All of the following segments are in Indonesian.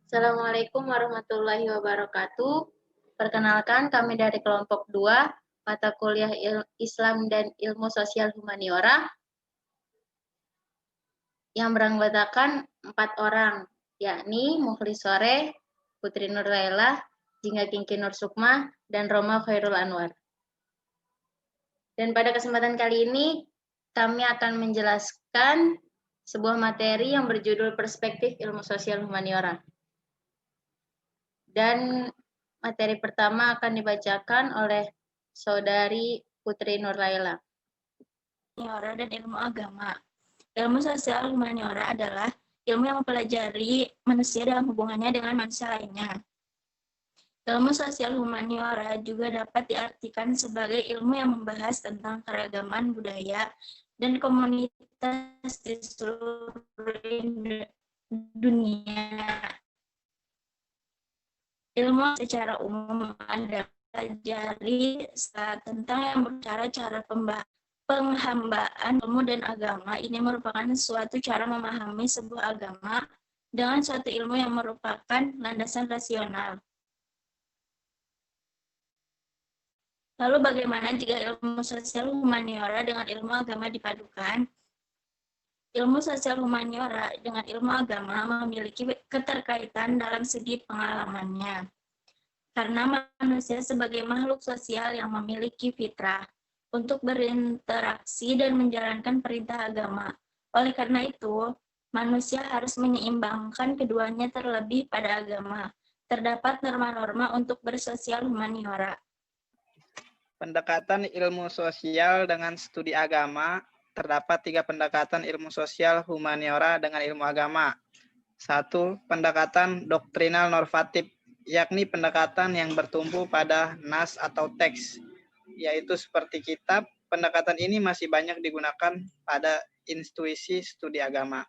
Assalamualaikum warahmatullahi wabarakatuh. Perkenalkan, kami dari kelompok 2, mata kuliah Islam dan Ilmu Sosial Humaniora, yang beranggotakan 4 orang, yakni Mukhlis Sore, Putri Nur Laila, Jingga Kingki Nur Sukma, dan Roma Khairul Anwar. Dan pada kesempatan kali ini, kami akan menjelaskan sebuah materi yang berjudul Perspektif Ilmu Sosial Humaniora. Dan materi pertama akan dibacakan oleh Saudari Putri Nur Laila. Humaniora dan ilmu agama. Ilmu sosial humaniora adalah ilmu yang mempelajari manusia dalam hubungannya dengan manusia lainnya. Ilmu sosial humaniora juga dapat diartikan sebagai ilmu yang membahas tentang keragaman budaya dan komunitas di seluruh dunia. Ilmu secara umum adalah pelajari tentang yang cara penghambaan ilmu dan agama. Ini merupakan suatu cara memahami sebuah agama dengan suatu ilmu yang merupakan landasan rasional. Lalu bagaimana jika ilmu sosial humaniora dengan ilmu agama dipadukan? Ilmu sosial humaniora dengan ilmu agama memiliki keterkaitan dalam segi pengalamannya. Karena manusia sebagai makhluk sosial yang memiliki fitrah untuk berinteraksi dan menjalankan perintah agama. Oleh karena itu, manusia harus menyeimbangkan keduanya terlebih pada agama. Terdapat norma-norma untuk bersosial humaniora. Pendekatan ilmu sosial dengan studi agama. Terdapat 3 pendekatan ilmu sosial humaniora dengan ilmu agama. 1. Pendekatan doktrinal normatif, yakni pendekatan yang bertumpu pada nas atau teks, yaitu seperti kitab. Pendekatan ini masih banyak digunakan pada institusi studi agama.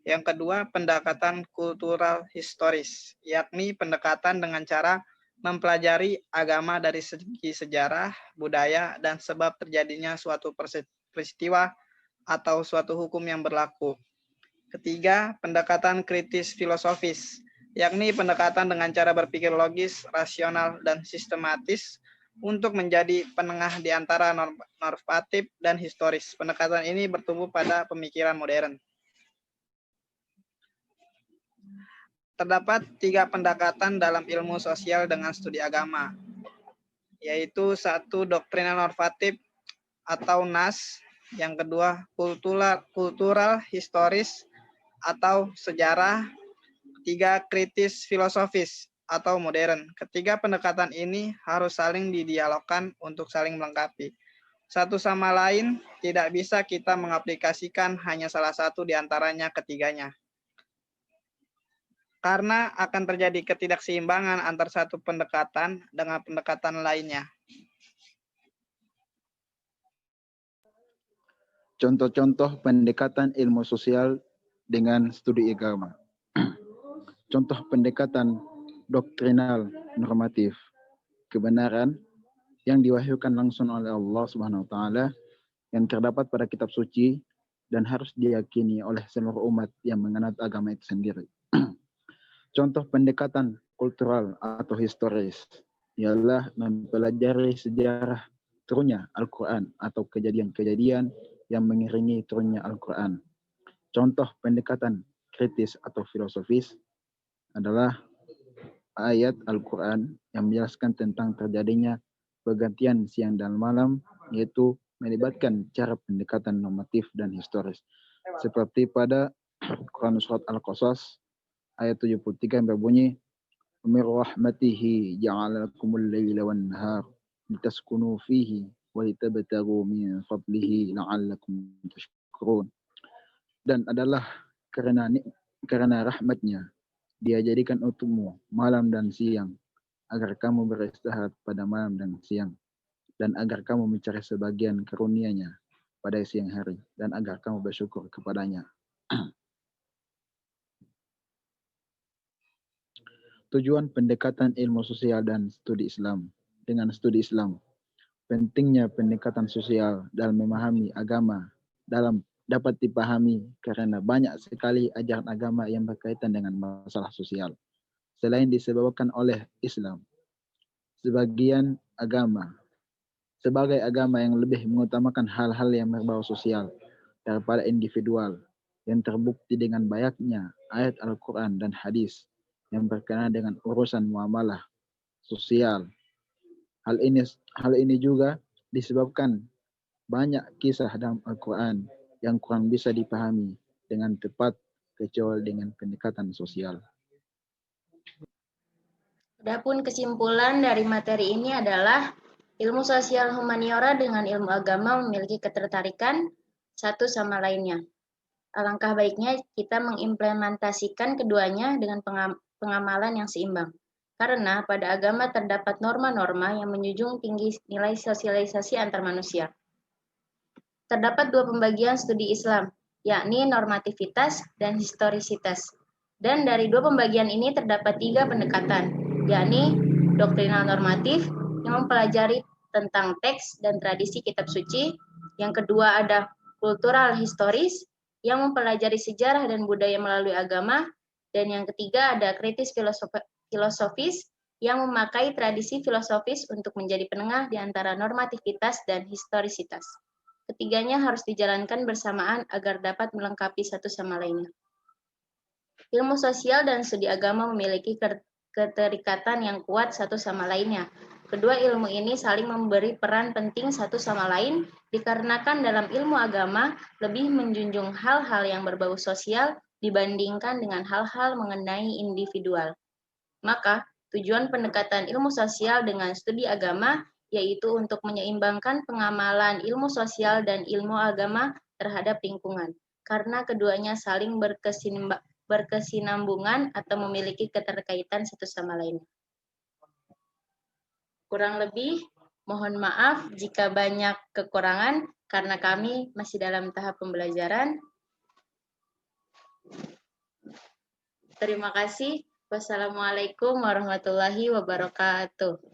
Yang kedua, pendekatan kultural historis, yakni pendekatan dengan cara mempelajari agama dari segi sejarah, budaya, dan sebab terjadinya suatu peristiwa atau suatu hukum yang berlaku. Ketiga, pendekatan kritis filosofis, yakni pendekatan dengan cara berpikir logis, rasional, dan sistematis untuk menjadi penengah di antara normatif dan historis. Pendekatan ini bertumbuh pada pemikiran modern. Terdapat 3 pendekatan dalam ilmu sosial dengan studi agama, yaitu 1. Doktrinal normatif atau nas, yang kedua kultural historis atau sejarah, 3. kritis filosofis atau modern. Ketiga pendekatan ini harus saling didialogkan untuk saling melengkapi. Satu sama lain tidak bisa kita mengaplikasikan hanya salah satu di antaranya ketiganya. Karena akan terjadi ketidakseimbangan antar satu pendekatan dengan pendekatan lainnya. Contoh-contoh pendekatan ilmu sosial dengan studi agama. Contoh pendekatan doktrinal normatif, kebenaran yang diwahyukan langsung oleh Allah Subhanahu wa taala yang terdapat pada kitab suci dan harus diyakini oleh seluruh umat yang menganut agama itu sendiri. Contoh pendekatan kultural atau historis ialah mempelajari sejarah turunnya Al-Quran atau kejadian-kejadian yang mengiringi turunnya Al-Quran. Contoh pendekatan kritis atau filosofis adalah ayat Al-Quran yang menjelaskan tentang terjadinya pergantian siang dan malam, yaitu melibatkan cara pendekatan normatif dan historis. Seperti pada Quran Surat Al-Qasas ayat 73 yang berbunyi, "Min rahmatihi ja'ala lakumul laila wan nahar litaskunu fihi wa litabtaghu min fadlihi la'allakum tashkurun." Dan adalah karena rahmatnya Dia jadikan untukmu malam dan siang agar kamu beristirahat pada malam dan siang, dan agar kamu mencari sebagian karunia-Nya pada siang hari, dan agar kamu bersyukur kepadanya. Tujuan pendekatan ilmu sosial dan studi Islam. Dengan studi Islam, pentingnya pendekatan sosial dalam memahami agama dapat dipahami karena banyak sekali ajaran agama yang berkaitan dengan masalah sosial. selain disebabkan oleh Islam. Sebagai agama yang lebih mengutamakan hal-hal yang berbau sosial daripada individual, yang terbukti dengan banyaknya ayat Al-Quran dan hadis yang berkenaan dengan urusan muamalah sosial. Hal ini juga disebabkan banyak kisah dalam Al-Quran yang kurang bisa dipahami dengan tepat kecuali dengan pendekatan sosial. Adapun kesimpulan dari materi ini adalah ilmu sosial humaniora dengan ilmu agama memiliki ketertarikan satu sama lainnya. Alangkah baiknya kita mengimplementasikan keduanya dengan pengamalan yang seimbang. Karena pada agama terdapat norma-norma yang menjunjung tinggi nilai sosialisasi antar manusia. Terdapat dua pembagian studi Islam, yakni normativitas dan historisitas. Dan dari dua pembagian ini terdapat tiga pendekatan, yakni doktrinal normatif yang mempelajari tentang teks dan tradisi kitab suci. Yang kedua ada kultural historis yang mempelajari sejarah dan budaya melalui agama. Dan yang ketiga ada kritis filosofis yang memakai tradisi filosofis untuk menjadi penengah di antara normativitas dan historisitas. Ketiganya harus dijalankan bersamaan agar dapat melengkapi satu sama lainnya. Ilmu sosial dan studi agama memiliki keterikatan yang kuat satu sama lainnya. Kedua ilmu ini saling memberi peran penting satu sama lain dikarenakan dalam ilmu agama lebih menjunjung hal-hal yang berbau sosial dibandingkan dengan hal-hal mengenai individual. Maka, tujuan pendekatan ilmu sosial dengan studi agama yaitu untuk menyeimbangkan pengamalan ilmu sosial dan ilmu agama terhadap lingkungan, karena keduanya saling berkesinambungan atau memiliki keterkaitan satu sama lain. Kurang lebih, mohon maaf jika banyak kekurangan karena kami masih dalam tahap pembelajaran. Terima kasih. Wassalamualaikum warahmatullahi wabarakatuh.